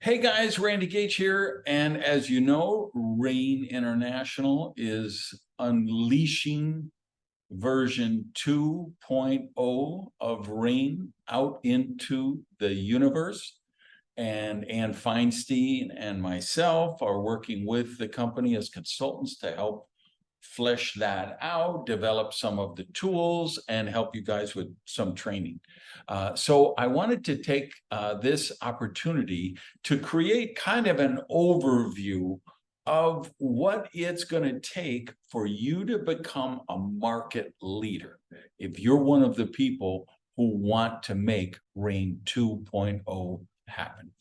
Hey guys, Randy Gage here. And as you know, Rain International is unleashing version 2.0 of Rain out into the universe. And Ann Feinstein and myself are working with the company as consultants to help flesh that out, develop some of the tools, and help you guys with some training. So I wanted to take this opportunity to create kind of an overview of what it's going to take for you to become a market leader if you're one of the people who want to make Rain 2.0 happen.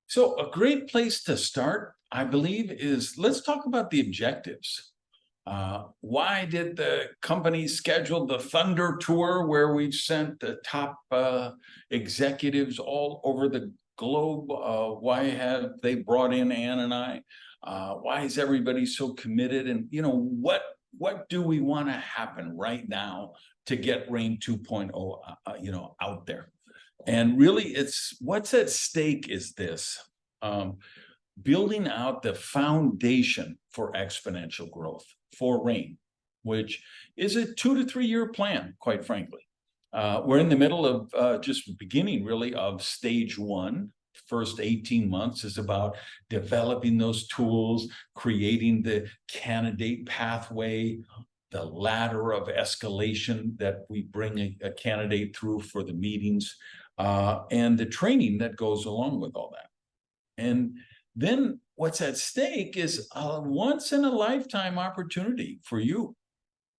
So a great place to start, I believe, is let's talk about the objectives. Why did the company schedule the Thunder Tour where we've sent the top executives all over the globe? Why have they brought in Ann and I? Why is everybody so committed? And what do we want to happen right now to get Rain 2.0 out there? And really, it's what's at stake is this. Building out the foundation for exponential growth for Rain, which is a 2 to 3 year plan, quite frankly. We're in the middle of just beginning really of stage one. First 18 months is about developing those tools, creating the candidate pathway, the ladder of escalation that we bring a candidate through for the meetings, and the training that goes along with all that. And then what's at stake is a once in a lifetime opportunity for you,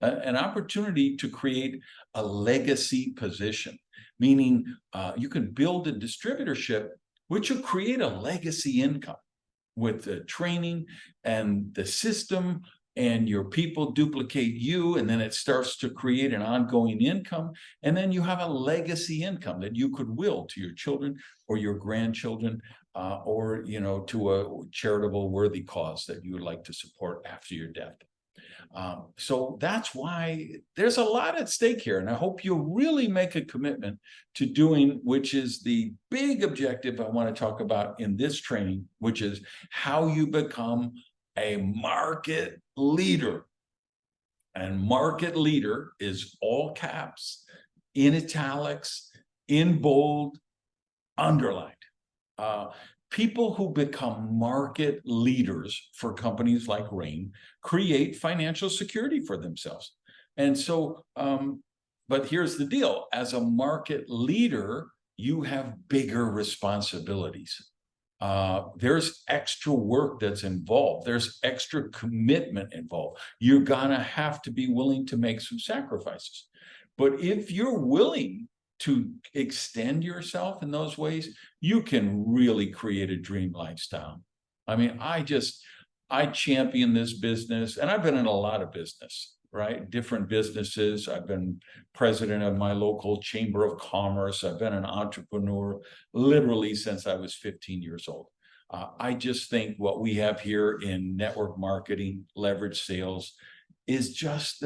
an opportunity to create a legacy position, meaning you can build a distributorship, which will create a legacy income with the training and the system, and your people duplicate you, and then it starts to create an ongoing income. And then you have a legacy income that you could will to your children or your grandchildren, or to a charitable worthy cause that you would like to support after your death. So that's why there's a lot at stake here. And I hope you'll really make a commitment to doing, which is the big objective I want to talk about in this training, which is how you become a market leader. And market leader is all caps, in italics, in bold, underlined. People who become market leaders for companies like Rain create financial security for themselves. And so, but here's the deal. As a market leader, you have bigger responsibilities. There's extra work that's involved. There's extra commitment involved. You're gonna have to be willing to make some sacrifices. But if you're willing to extend yourself in those ways, you can really create a dream lifestyle. I mean, I champion this business, and I've been in a lot of business, right? Different businesses. I've been president of my local chamber of commerce. I've been an entrepreneur literally since I was 15 years old. I just think what we have here in network marketing, leverage sales, is just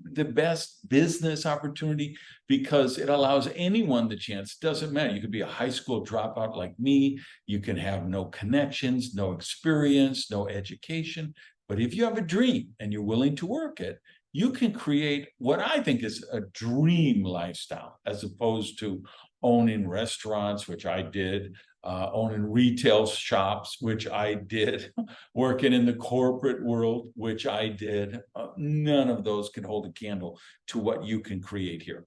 the best business opportunity, because it allows anyone the chance. Doesn't matter. You could be a high school dropout like me. You can have no connections, no experience, no education. But if you have a dream and you're willing to work it, you can create what I think is a dream lifestyle, as opposed to owning restaurants, which I did, owning retail shops, which I did, working in the corporate world, which I did. None of those can hold a candle to what you can create here.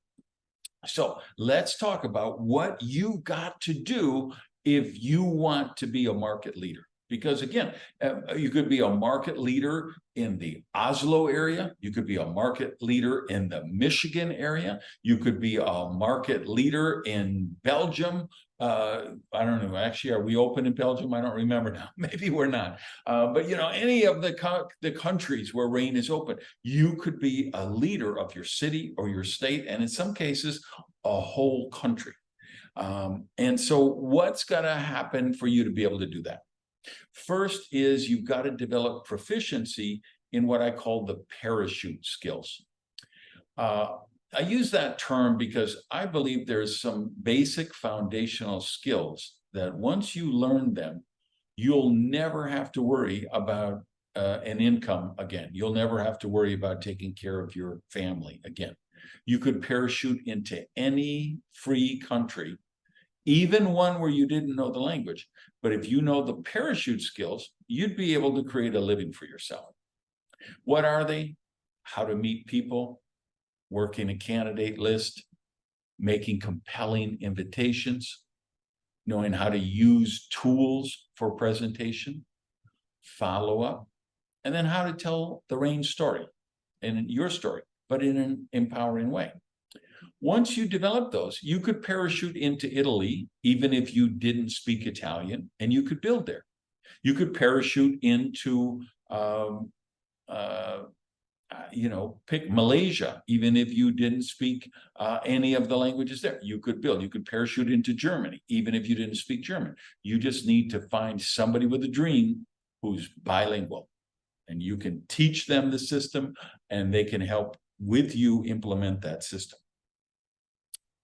So let's talk about what you got to do if you want to be a market leader. Because again, you could be a market leader in the Oslo area. You could be a market leader in the Michigan area. You could be a market leader in Belgium. I don't know. Actually, are we open in Belgium? I don't remember now. Maybe we're not. But any of the countries where Rain is open, you could be a leader of your city or your state, and in some cases, a whole country. And so what's going to happen for you to be able to do that? First is you've got to develop proficiency in what I call the parachute skills. I use that term because I believe there's some basic foundational skills that once you learn them, you'll never have to worry about an income again. You'll never have to worry about taking care of your family again. You could parachute into any free country, even one where you didn't know the language. But if you know the parachute skills, you'd be able to create a living for yourself. What are they? How to meet people, working a candidate list, making compelling invitations, knowing how to use tools for presentation, follow up, and then how to tell the RAIN story and your story, but in an empowering way. Once you develop those, you could parachute into Italy, even if you didn't speak Italian, and you could build there. You could parachute into, pick Malaysia, even if you didn't speak any of the languages there. You could build. You could parachute into Germany, even if you didn't speak German. You just need to find somebody with a dream who's bilingual, and you can teach them the system, and they can help with you implement that system.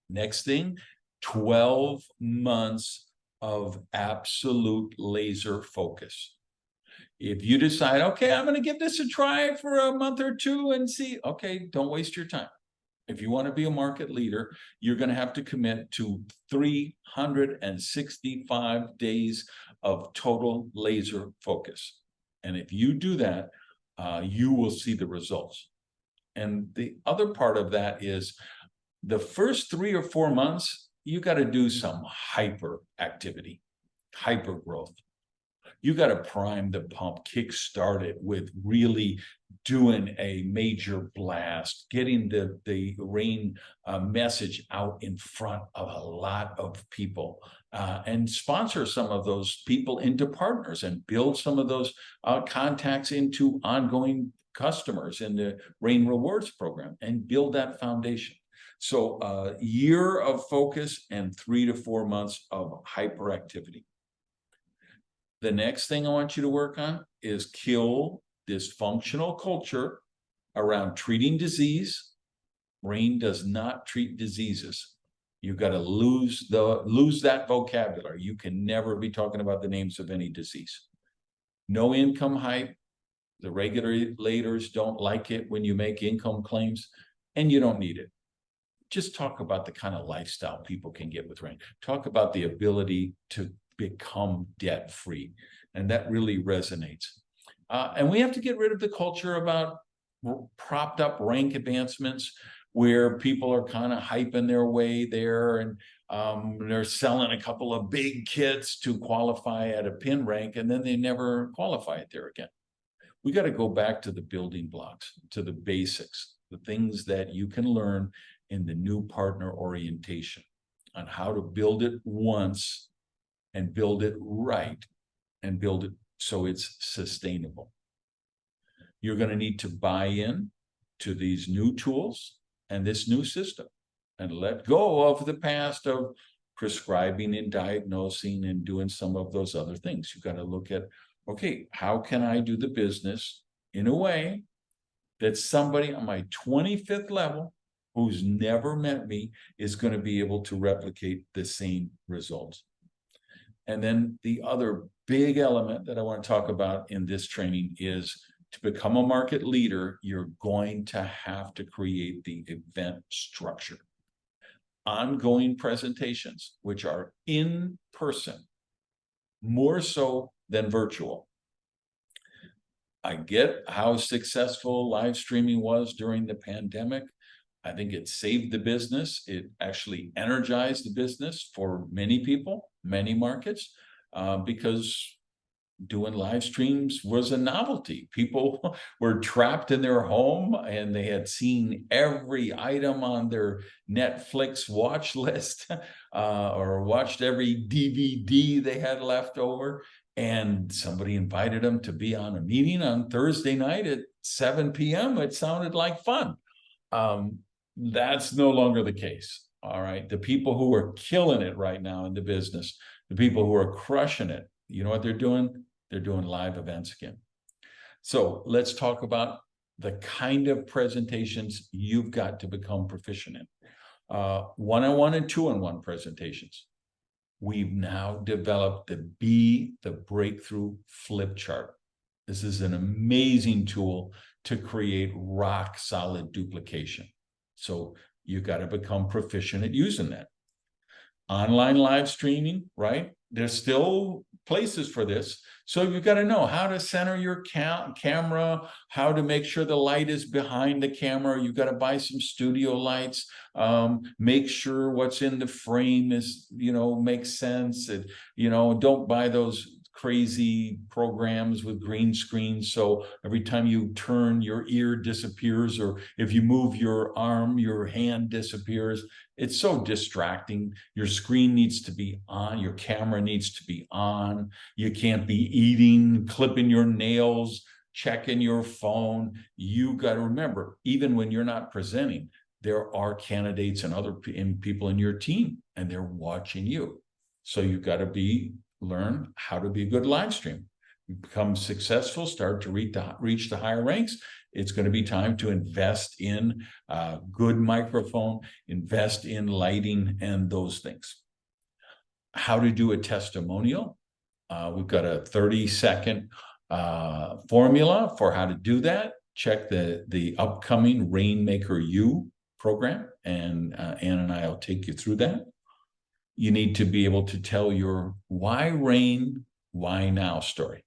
Next thing, 12 months of absolute laser focus. If you decide, okay, I'm going to give this a try for a month or two and see, okay, don't waste your time. If you want to be a market leader, you're going to have to commit to 365 days of total laser focus. And if you do that, you will see the results. And the other part of that is the first 3 or 4 months, you got to do some hyper activity, hyper growth. You got to prime the pump, kickstart it with really doing a major blast, getting the RAIN message out in front of a lot of people, and sponsor some of those people into partners and build some of those contacts into ongoing customers in the RAIN Rewards program and build that foundation. So a year of focus and 3 to 4 months of hyperactivity. The next thing I want you to work on is kill dysfunctional culture around treating disease. RAIN does not treat diseases. You've got to lose that vocabulary. You can never be talking about the names of any disease. No income hype. The regulators don't like it when you make income claims, and you don't need it. Just talk about the kind of lifestyle people can get with RAIN. Talk about the ability to become debt-free. And that really resonates. And we have to get rid of the culture about propped up rank advancements where people are kind of hyping their way there, and they're selling a couple of big kits to qualify at a pin rank, and then they never qualify it there again. We got to go back to the building blocks, to the basics, the things that you can learn in the new partner orientation on how to build it once and build it right and build it so it's sustainable. You're going to need to buy in to these new tools and this new system and let go of the past of prescribing and diagnosing and doing some of those other things. You've got to look at, okay, how can I do the business in a way that somebody on my 25th level who's never met me is going to be able to replicate the same results. And then the other big element that I want to talk about in this training is to become a market leader, you're going to have to create the event structure. Ongoing presentations, which are in person, more so than virtual. I get how successful live streaming was during the pandemic. I think it saved the business. It actually energized the business for many people, many markets, because doing live streams was a novelty. People were trapped in their home and they had seen every item on their Netflix watch list or watched every DVD they had left over. And somebody invited them to be on a meeting on Thursday night at 7 p.m. It sounded like fun. That's no longer the case. All right. The people who are killing it right now in the business, the people who are crushing it, you know what they're doing? They're doing live events again. So let's talk about the kind of presentations you've got to become proficient in. One-on-one and two-on-one presentations. we've now developed the Be the Breakthrough flip chart. This is an amazing tool to create rock solid duplication. So you got to become proficient at using that. Online live streaming, right? There's still places for this. So you've got to know how to center your camera, how to make sure the light is behind the camera. You've got to buy some studio lights, make sure what's in the frame is, makes sense. Don't buy those crazy programs with green screens. So every time you turn, your ear disappears, or if you move your arm, your hand disappears. It's so distracting. Your screen needs to be on, your camera needs to be on. You can't be eating, clipping your nails, checking your phone. You got to remember, even when you're not presenting, there are candidates and other people in your team, and they're watching you. So you've got to learn how to be a good live stream. You become successful, start to reach the higher ranks. It's going to be time to invest in a good microphone, invest in lighting, and those things. How to do a testimonial. We've got a 30-second formula for how to do that. Check the upcoming Rainmaker U program, and Ann and I will take you through that. You need to be able to tell your why Rain, why now story.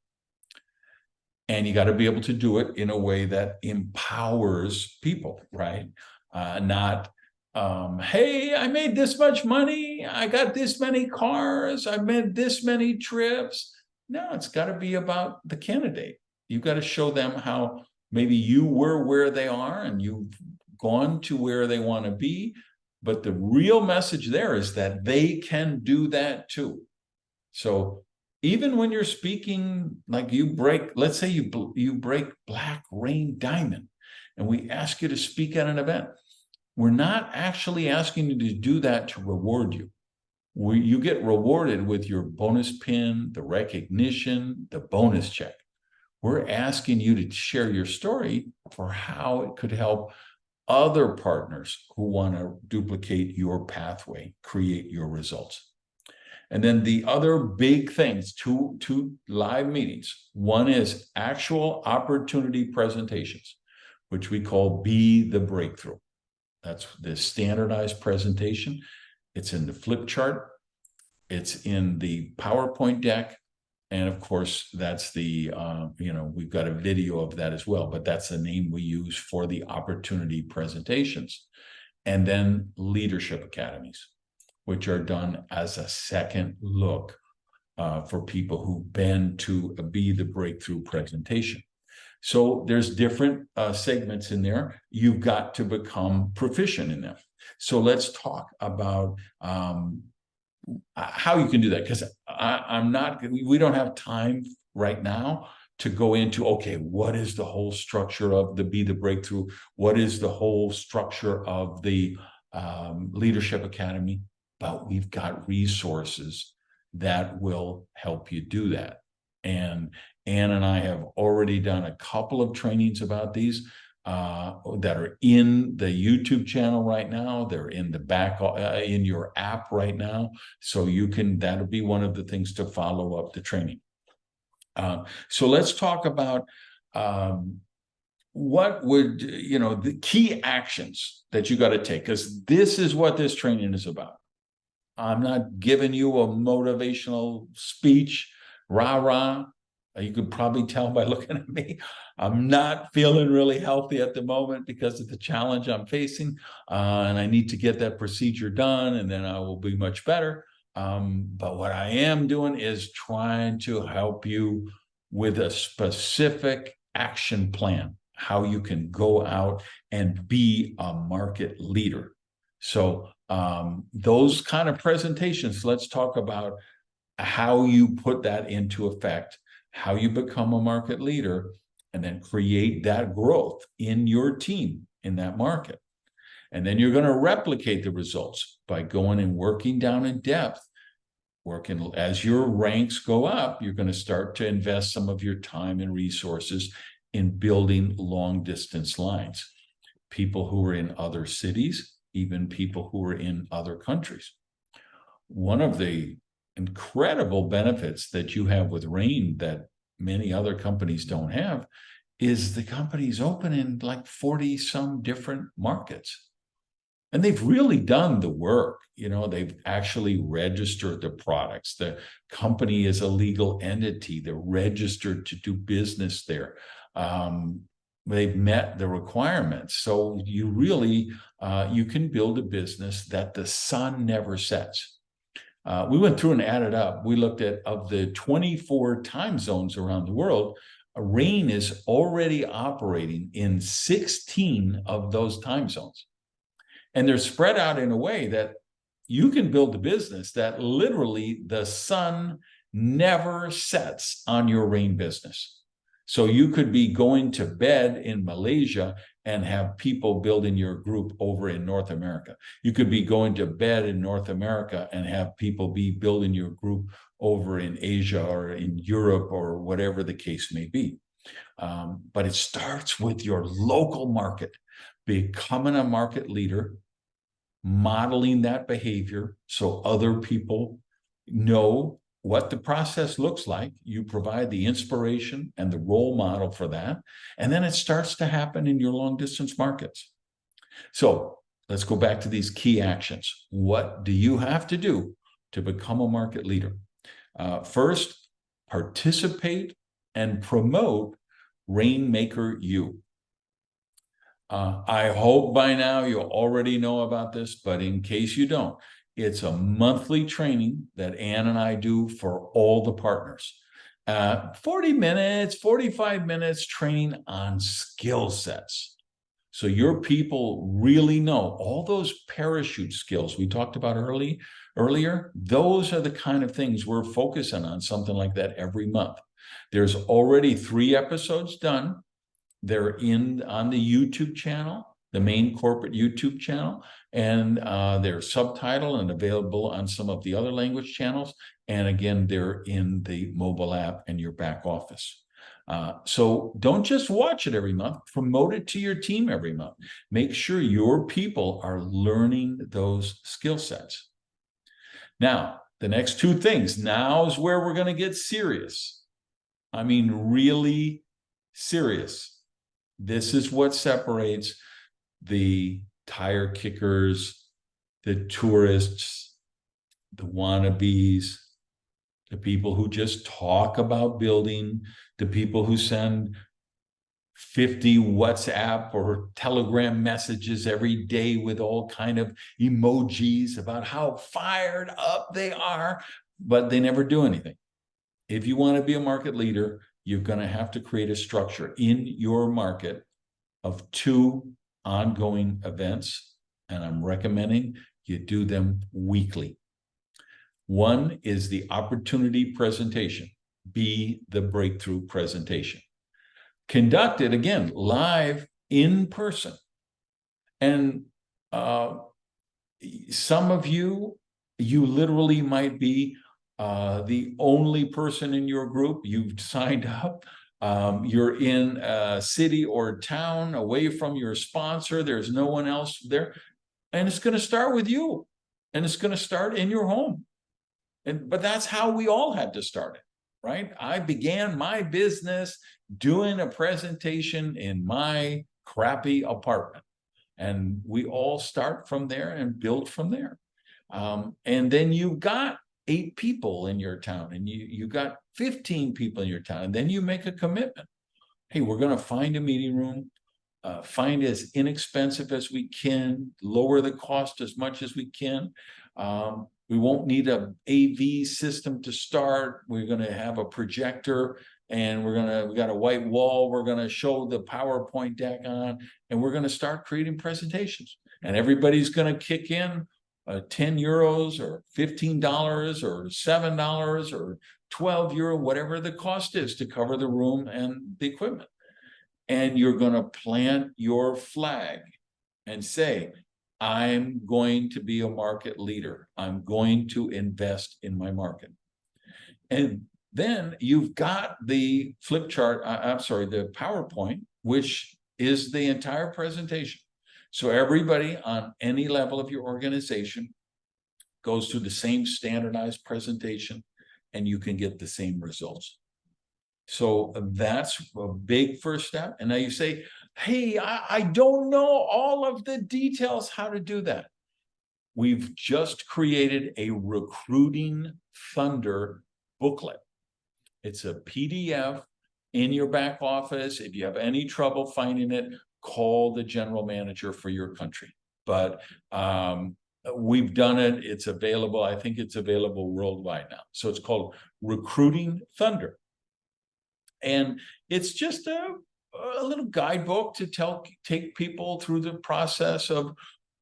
And you got to be able to do it in a way that empowers people, right? Not, hey, I made this much money, I got this many cars, I made this many trips. No, it's got to be about the candidate. You've got to show them how maybe you were where they are and you've gone to where they want to be. But the real message there is that they can do that too. So even when you're speaking, like let's say you break Black Rain Diamond, and we ask you to speak at an event, we're not actually asking you to do that to reward you. You get rewarded with your bonus pin, the recognition, the bonus check. We're asking you to share your story for how it could help other partners who want to duplicate your pathway, create your results. And then the other big things, two live meetings. One is actual opportunity presentations, which we call Be the Breakthrough. That's the standardized presentation. It's in the flip chart. It's in the PowerPoint deck. And of course, that's we've got a video of that as well, but that's the name we use for the opportunity presentations. And then leadership academies, which are done as a second look for people who've been to Be the Breakthrough presentation. So there's different segments in there. You've got to become proficient in them. So let's talk about how you can do that, because we don't have time right now to go into, okay, what is the whole structure of the Be the Breakthrough? What is the whole structure of the Leadership Academy? But we've got resources that will help you do that. And Ann and I have already done a couple of trainings about these that are in the YouTube channel right now. They're in the back in your app right now. So that'll be one of the things to follow up the training. So let's talk about what would, the key actions that you got to take, because this is what this training is about. I'm not giving you a motivational speech, rah-rah. You could probably tell by looking at me. I'm not feeling really healthy at the moment because of the challenge I'm facing. And I need to get that procedure done, and then I will be much better. But what I am doing is trying to help you with a specific action plan, how you can go out and be a market leader. So those kind of presentations, let's talk about how you put that into effect, how you become a market leader, and then create that growth in your team in that market. And then you're going to replicate the results by going and working down in depth. As your ranks go up, you're going to start to invest some of your time and resources in building long distance lines. People who are in other cities, even people who are in other countries. One of the incredible benefits that you have with Rain that many other companies don't have is the company's open in like 40 some different markets. And they've really done the work. They've actually registered the products. The company is a legal entity. They're registered to do business there. They've met the requirements. So you really, you can build a business that the sun never sets. We went through and added up. We looked at, of the 24 time zones around the world, Rain is already operating in 16 of those time zones. And they're spread out in a way that you can build a business that literally the sun never sets on your Rain business. So you could be going to bed in Malaysia and have people building your group over in North America. You could be going to bed in North America and have people be building your group over in Asia or in Europe or whatever the case may be. But it starts with your local market, becoming a market leader, modeling that behavior so other people know what the process looks like. You provide the inspiration and the role model for that. And then it starts to happen in your long distance markets. So let's go back to these key actions. What do you have to do to become a market leader? First, participate and promote Rainmaker U. I hope by now you already know about this, but in case you don't, it's a monthly training that Ann and I do for all the partners. 40 minutes, 45 minutes training on skill sets. So your people really know all those parachute skills we talked about earlier. Those are the kind of things we're focusing on, something like that every month. There's already 3 episodes done. They're on the YouTube channel, the main corporate YouTube channel, and they're subtitled and available on some of the other language channels. And again, they're in the mobile app and your back office. So don't just watch it every month, promote it to your team every month. Make sure your people are learning those skill sets. Now, the next 2 things, now is where we're going to get serious. I mean, really serious. This is what separates the tire kickers, the tourists, the wannabes, the people who just talk about building, the people who send 50 WhatsApp or Telegram messages every day with all kind of emojis about how fired up they are, but they never do anything. If you want to be a market leader, you're going to have to create a structure in your market of 2 ongoing events, and I'm recommending you do them weekly. One is the opportunity presentation, be the breakthrough presentation. Conducted, again, live in person. And some of you literally might be the only person in your group. You've signed up. You're in a city or town away from your sponsor. There's no one else there. And it's going to start with you. And it's going to start in your home. But that's how we all had to start it, right? I began my business doing a presentation in my crappy apartment. And we all start from there and build from there. And then you've got 8 people in your town, and you got 15 people in your town, and then you make a commitment. Hey, we're going to find a meeting room, find as inexpensive as we can, lower the cost as much as we can. We won't need an AV system to start. We're going to have a projector, and we got a white wall. We're going to show the PowerPoint deck on, and we're going to start creating presentations. And everybody's going to kick in 10 euros or $15 or $7 or 12 euro, whatever the cost is to cover the room and the equipment. And you're going to plant your flag and say, I'm going to be a market leader. I'm going to invest in my market. And then you've got the flip chart, the PowerPoint, which is the entire presentation. So everybody on any level of your organization goes through the same standardized presentation, and you can get the same results. So that's a big first step. And now you say, hey, I don't know all of the details how to do that. We've just created a Recruiting Thunder booklet. It's a PDF in your back office. If you have any trouble finding it, call the general manager for your country. But we've done it. It's available. I think it's available worldwide now. So it's called Recruiting Thunder. And it's just a little guidebook to take people through the process of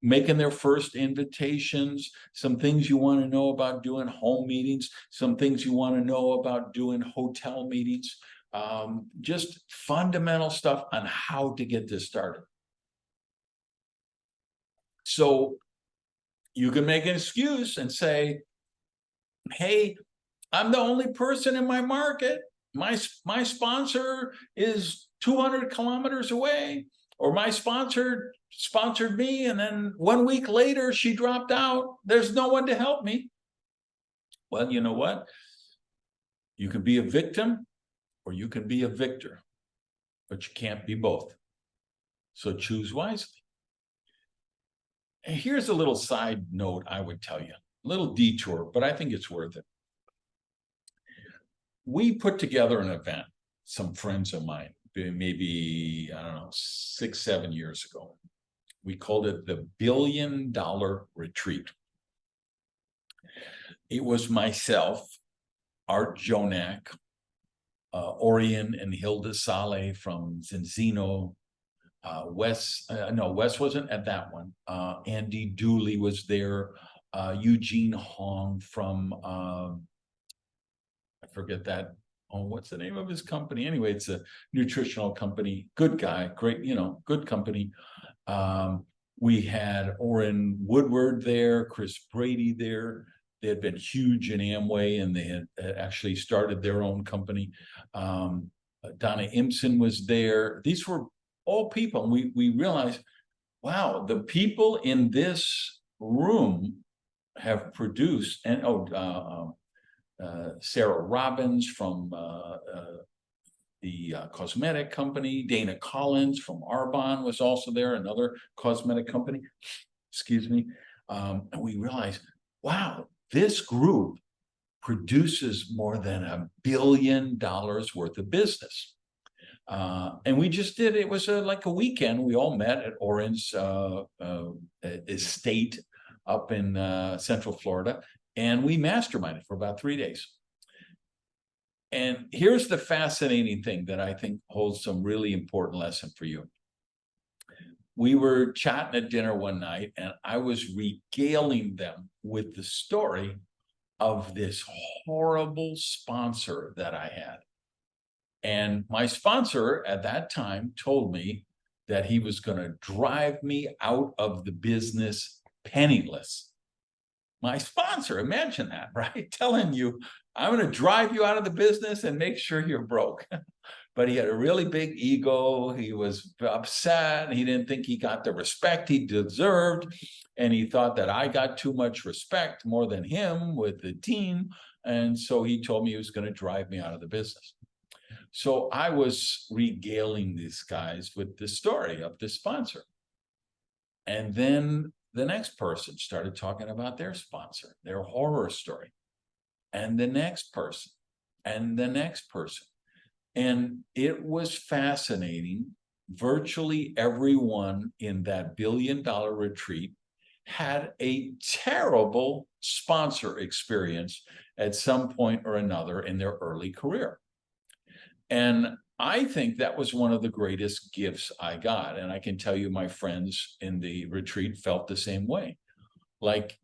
making their first invitations, some things you want to know about doing home meetings, some things you want to know about doing hotel meetings, just fundamental stuff on how to get this started. So you can make an excuse and say, hey, I'm the only person in my market. My sponsor is 200 kilometers away, or my sponsor sponsored me, and then 1 week later she dropped out. There's no one to help me. Well, you know what? You can be a victim or you can be a victor, but you can't be both. So choose wisely. And here's a little side note I would tell you, a little detour, but I think it's worth it. We put together an event, some friends of mine, maybe, I don't know, 6, 7 years ago. We called it the $1 Billion Retreat. It was myself, Art Jonak, Orion and Hilda Saleh from Zinzino, Wes wasn't at that one. Andy Dooley was there, Eugene Hong from, I forget that. Oh, what's the name of his company? Anyway, it's a nutritional company. Good guy, great, good company. We had Orrin Woodward there, Chris Brady there. They had been huge in Amway, and they had actually started their own company. Donna Imson was there. These were all people. And we realized, wow, the people in this room have produced, and Sarah Robbins from the cosmetic company. Dana Collins from Arbonne was also there, another cosmetic company. Excuse me. And we realized, wow, this group produces more than $1 billion worth of business. And we just did, it was like a weekend. We all met at Orin's estate up in Central Florida. And we masterminded for about 3 days. And here's the fascinating thing that I think holds some really important lesson for you. We were chatting at dinner one night, and I was regaling them with the story of this horrible sponsor that I had. And my sponsor at that time told me that he was going to drive me out of the business penniless. My sponsor, imagine that, right? Telling you, I'm going to drive you out of the business and make sure you're broke. But he had a really big ego. He was upset. He didn't think he got the respect he deserved. And he thought that I got too much respect, more than him, with the team. And so he told me he was going to drive me out of the business. So I was regaling these guys with the story of the sponsor. And then the next person started talking about their sponsor, their horror story, and the next person, and the next person. And it was fascinating. Virtually everyone in that $1 billion retreat had a terrible sponsor experience at some point or another in their early career. And I think that was one of the greatest gifts I got. And I can tell you my friends in the retreat felt the same way. Like,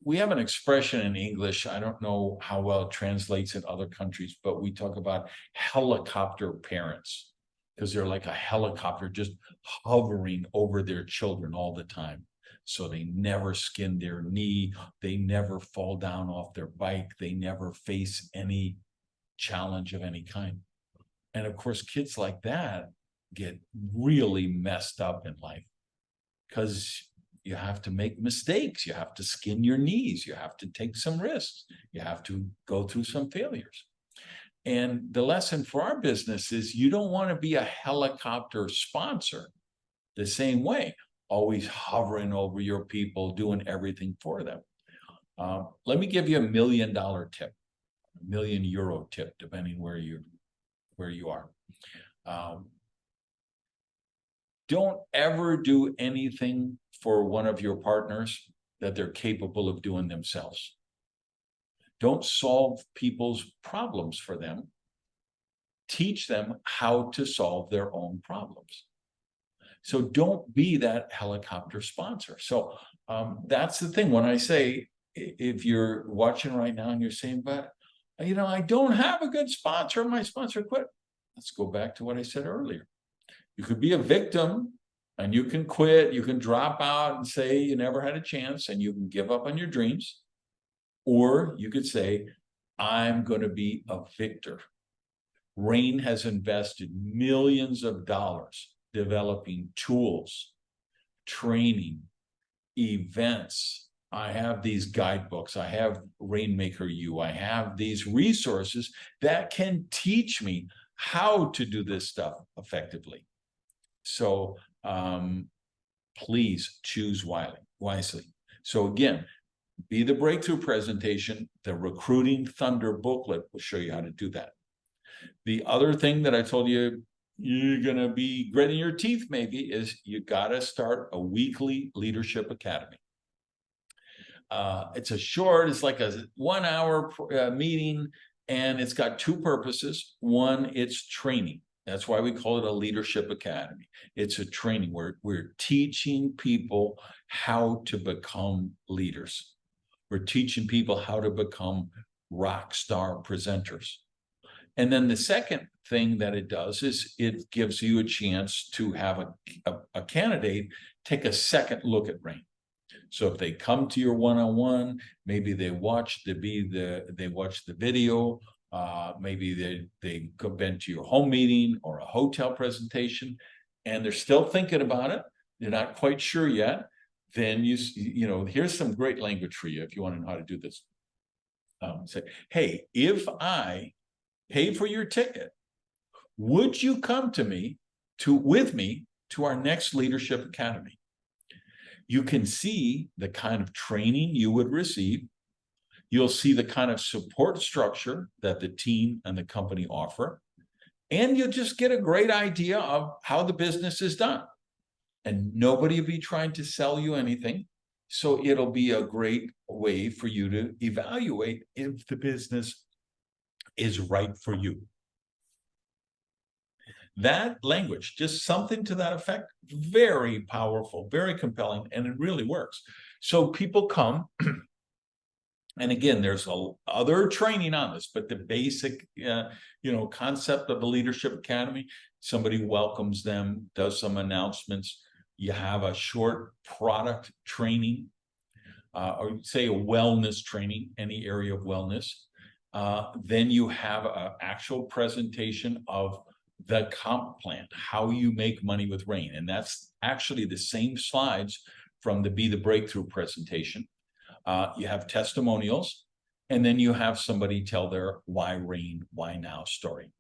we have an expression in English, I don't know how well it translates in other countries, but we talk about helicopter parents, because they're like a helicopter just hovering over their children all the time. So they never skin their knee, they never fall down off their bike, they never face any challenge of any kind. And of course, kids like that get really messed up in life, because You have to make mistakes. You have to skin your knees. You have to take some risks. You have to go through some failures. And the lesson for our business is you don't want to be a helicopter sponsor the same way, always hovering over your people, doing everything for them. Let me give you $1 million tip, €1 million tip, depending where you are. Don't ever do anything for one of your partners that they're capable of doing themselves. Don't solve people's problems for them. Teach them how to solve their own problems. So don't be that helicopter sponsor. So that's the thing. When I say, if you're watching right now and you're saying, but I don't have a good sponsor, my sponsor quit. Let's go back to what I said earlier. You could be a victim and you can quit, you can drop out and say you never had a chance and you can give up on your dreams. Or you could say, I'm going to be a victor. Rain has invested millions of dollars developing tools, training, events. I have these guidebooks. I have Rainmaker U. I have these resources that can teach me how to do this stuff effectively. So please choose wisely. So again, be the breakthrough presentation. The Recruiting Thunder booklet will show you how to do that. The other thing that I told you, you're going to be gritting your teeth maybe, is you got to start a weekly leadership academy. It's like a 1 hour meeting, and it's got two purposes. One, it's training. That's why we call it a leadership academy. It's a training where we're teaching people how to become leaders. We're teaching people how to become rock star presenters. And then the second thing that it does is it gives you a chance to have a candidate take a second look at Rain. So if they come to your one-on-one, maybe they watch the video, maybe they've been to your home meeting or a hotel presentation, and they're still thinking about it. They're not quite sure yet. Then here's some great language for you if you want to know how to do this. Say, hey, if I pay for your ticket, would you come with me to our next leadership academy? You can see the kind of training you would receive. You'll see the kind of support structure that the team and the company offer, and you'll just get a great idea of how the business is done. And nobody will be trying to sell you anything. So it'll be a great way for you to evaluate if the business is right for you. That language, just something to that effect, very powerful, very compelling, and it really works. So people come, and again, there's other training on this, but the basic, concept of the Leadership Academy, somebody welcomes them, does some announcements. You have a short product training, or say a wellness training, any area of wellness. Then you have an actual presentation of the comp plan, how you make money with Rain. And that's actually the same slides from the Be the Breakthrough presentation. You have testimonials, and then you have somebody tell their why Rain, why now story.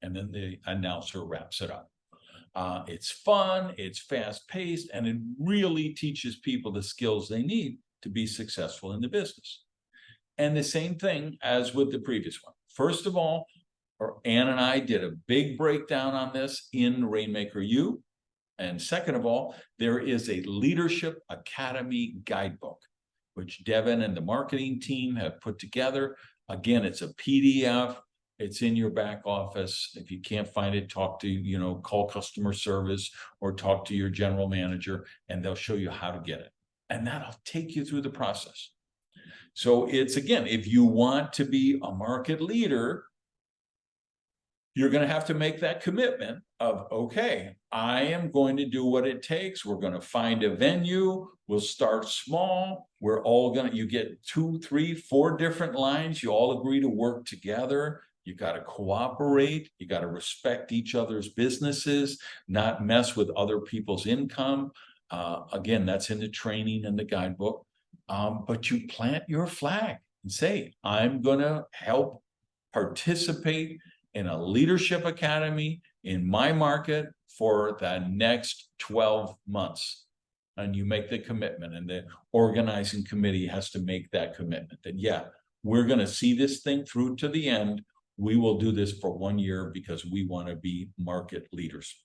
And then the announcer wraps it up. It's fun, it's fast paced, and it really teaches people the skills they need to be successful in the business. And the same thing as with the previous one. First of all, Ann and I did a big breakdown on this in Rainmaker U. And second of all, there is a Leadership Academy guidebook, which Devin and the marketing team have put together. Again, it's a PDF. It's in your back office. If you can't find it, call customer service or talk to your general manager, and they'll show you how to get it. And that'll take you through the process. So it's, again, if you want to be a market leader, you're going to have to make that commitment of, okay, I am going to do what it takes. We're going to find a venue. We'll start small. You get 2, 3, 4 different lines. You all agree to work together. You got to cooperate. You got to respect each other's businesses, not mess with other people's income. Again, that's in the training and the guidebook. But you plant your flag and say, I'm going to help participate in a leadership academy in my market for the next 12 months. And you make the commitment, and the organizing committee has to make that commitment that, yeah, we're going to see this thing through to the end. We will do this for 1 year because we want to be market leaders.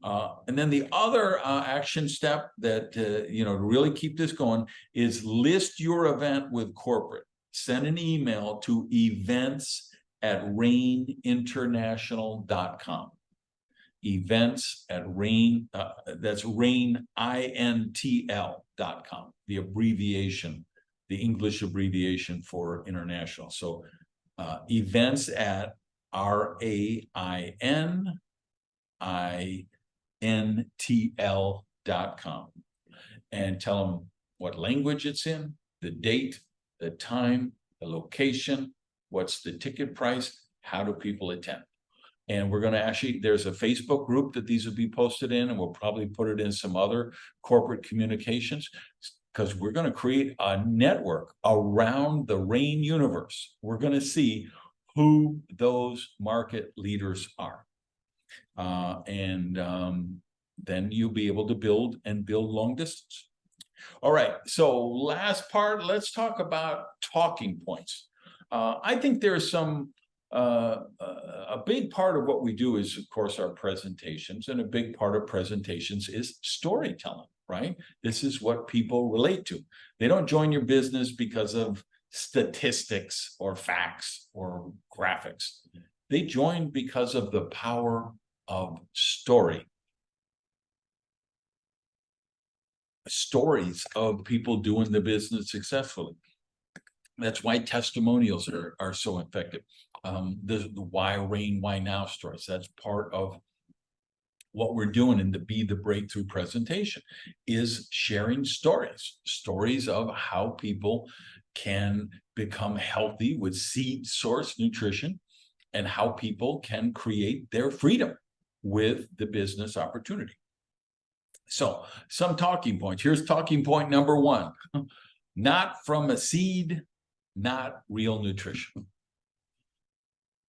And then the other action step that, to really keep this going is list your event with corporate. Send an email to events@raininternational.com. Events@rain, that's rainintl.com, the abbreviation, the English abbreviation for international. So events@rainintl.com, and tell them what language it's in, the date, the time, the location, what's the ticket price, how do people attend. And we're going to actually, there's a Facebook group that these will be posted in, and we'll probably put it in some other corporate communications, because we're going to create a network around the RAIN universe. We're going to see who those market leaders are. Then you'll be able to build long distance. All right, so last part, let's talk about talking points. I think there's some, a big part of what we do is, of course, our presentations, and a big part of presentations is storytelling, right? This is what people relate to. They don't join your business because of statistics or facts or graphics. They join because of the power of story. Stories of people doing the business successfully. That's why testimonials are so effective. The why RAIN, why now stories. That's part of what we're doing in the Be the Breakthrough presentation, is sharing stories of how people can become healthy with seed source nutrition, and how people can create their freedom with the business opportunity. So some talking points. Here's talking point number 1. Not from a seed, not real nutrition.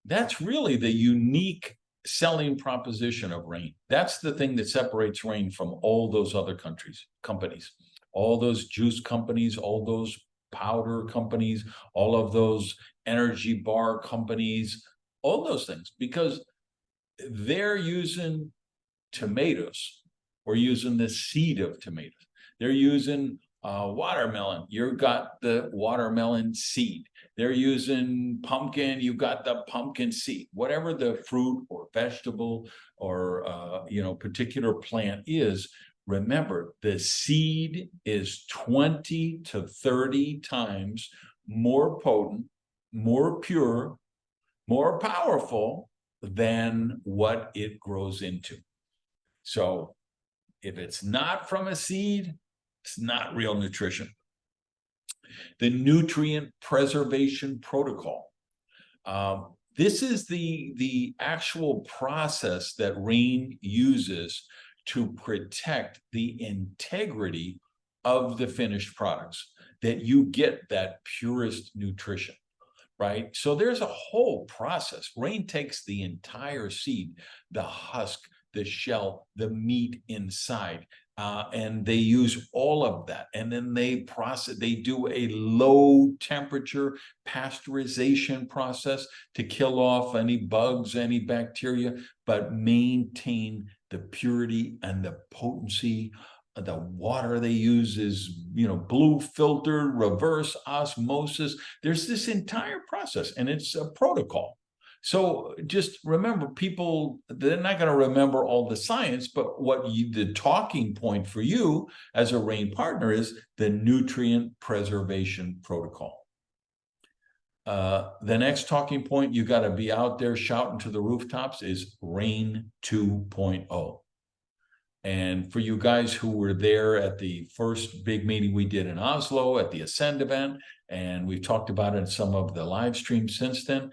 That's really the unique selling proposition of RAIN. That's the thing that separates RAIN from all those other companies, all those juice companies, all those powder companies, all of those energy bar companies, all those things, because they're using tomatoes, or using the seed of tomatoes. They're using watermelon. You've got the watermelon seed. They're using pumpkin. You've got the pumpkin seed. Whatever the fruit or vegetable or particular plant is, remember, the seed is 20 to 30 times more potent, more pure, more powerful than what it grows into. So if it's not from a seed, it's not real nutrition. The nutrient preservation protocol. This is the actual process that RAIN uses to protect the integrity of the finished products, that you get that purest nutrition, right? So there's a whole process. RAIN takes the entire seed, the husk, the shell, the meat inside, and they use all of that, and then they do a low temperature pasteurization process to kill off any bugs, any bacteria, but maintain the purity and the potency. The water they use is, blue filter, reverse osmosis. There's this entire process, and it's a protocol. So just remember, people, they're not going to remember all the science, but the talking point for you as a RAIN partner is the nutrient preservation protocol. The next talking point, you got to be out there shouting to the rooftops, is RAIN 2.0. And for you guys who were there at the first big meeting we did in Oslo at the Ascend event, and we've talked about it in some of the live streams since then,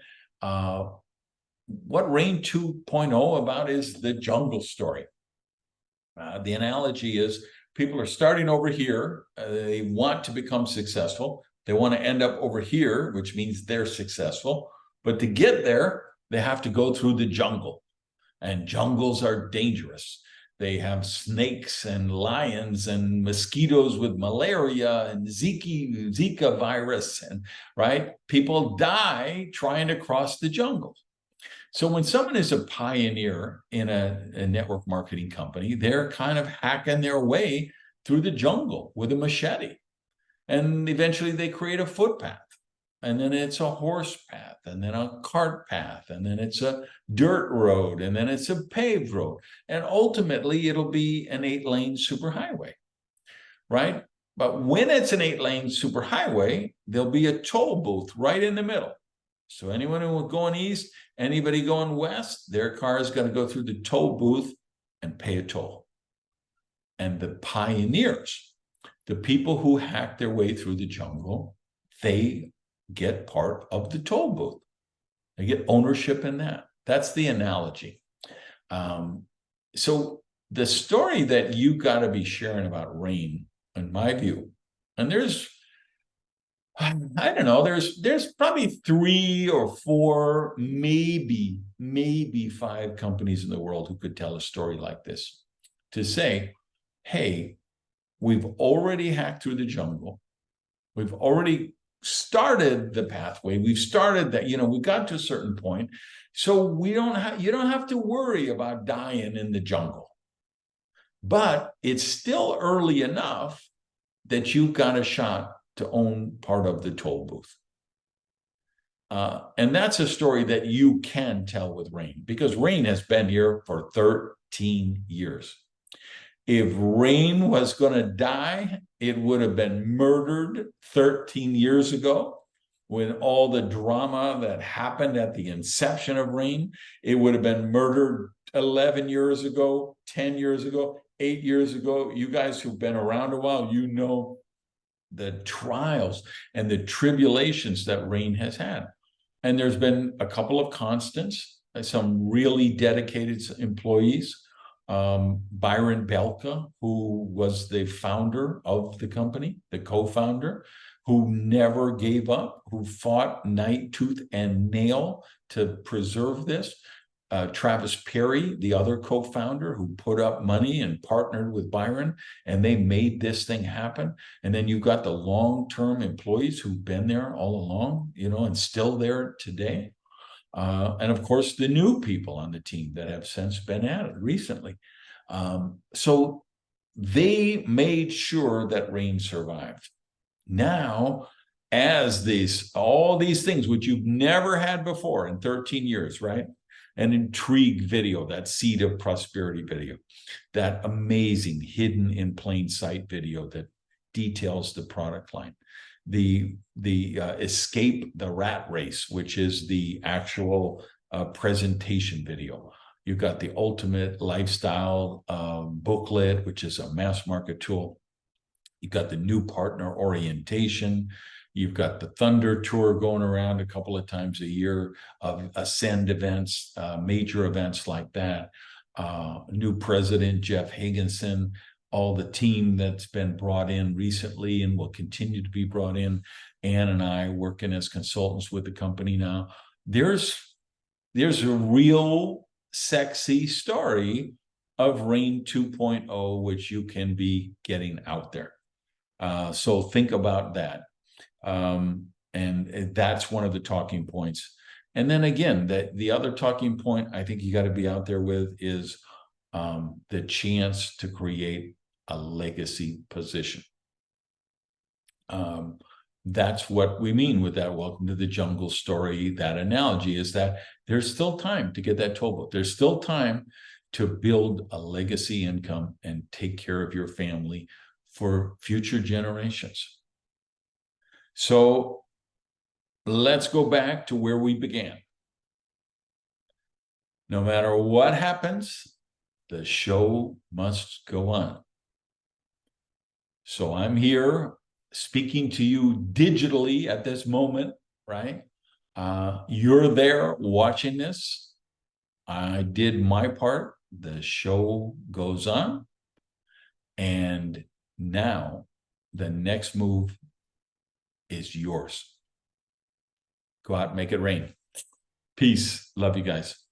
what RAIN 2.0 about is the jungle story. The analogy is people are starting over here. They want to become successful. They want to end up over here, which means they're successful. But to get there, they have to go through the jungle. And jungles are dangerous. They have snakes and lions and mosquitoes with malaria and Zika virus. And right, people die trying to cross the jungle. So when someone is a pioneer in a network marketing company, they're kind of hacking their way through the jungle with a machete. And eventually they create a footpath. And then it's a horse path, and then a cart path, and then it's a dirt road, and then it's a paved road. And ultimately it'll be an 8-lane superhighway, right? But when it's an 8-lane superhighway, there'll be a toll booth right in the middle. So anyone who is going east, anybody going west, their car is going to go through the toll booth and pay a toll. And the pioneers, the people who hack their way through the jungle, they get part of the toll booth. They get ownership in that. That's the analogy. So the story that you got to be sharing about Rain, in my view, and there's, I don't know, there's probably 3 or 4, maybe 5 companies in the world who could tell a story like this, to say, hey, we've already hacked through the jungle. We've already started the pathway. We've started that, we got to a certain point. So you don't have to worry about dying in the jungle. But it's still early enough that you've got a shot to own part of the toll booth. And that's a story that you can tell with Rain, because Rain has been here for 13 years. If Rain was going to die, it would have been murdered 13 years ago when all the drama that happened at the inception of Rain. It would have been murdered 11 years ago, 10 years ago, 8 years ago. You guys who've been around a while, you know the trials and the tribulations that Rain has had. And there's been a couple of constants, some really dedicated employees. Byron Belka, who was the founder of the company, the co-founder, who never gave up, who fought night, tooth, and nail to preserve this. Travis Perry, the other co-founder, who put up money and partnered with Byron, and they made this thing happen. And then you've got the long-term employees who've been there all along, and still there today. And of course, the new people on the team that have since been added recently. So they made sure that Rain survived. Now, as all these things, which you've never had before in 13 years, right? An intrigue video, that seed of prosperity video, that amazing hidden in plain sight video that details the product line. The escape the rat race, which is the actual presentation video. You've got the ultimate lifestyle booklet, which is a mass market tool. You've got the new partner orientation. You've got the Thunder Tour going around a couple of times a year of Ascend events, major events like that. New president, Jeff Higginson, all the team that's been brought in recently and will continue to be brought in. Ann and I working as consultants with the company now. There's a real sexy story of Rain 2.0, which you can be getting out there. So think about that. And that's one of the talking points. And then again, the other talking point I think you got to be out there with is the chance to create a legacy position. That's what we mean with that welcome to the jungle story. That analogy is that there's still time to get that toll booth. There's still time to build a legacy income and take care of your family for future generations. So let's go back to where we began. No matter what happens, the show must go on. So I'm here speaking to you digitally at this moment, right? You're there watching this. I did my part. The show goes on. And now the next move is yours. Go out and make it rain. Peace. Love you guys.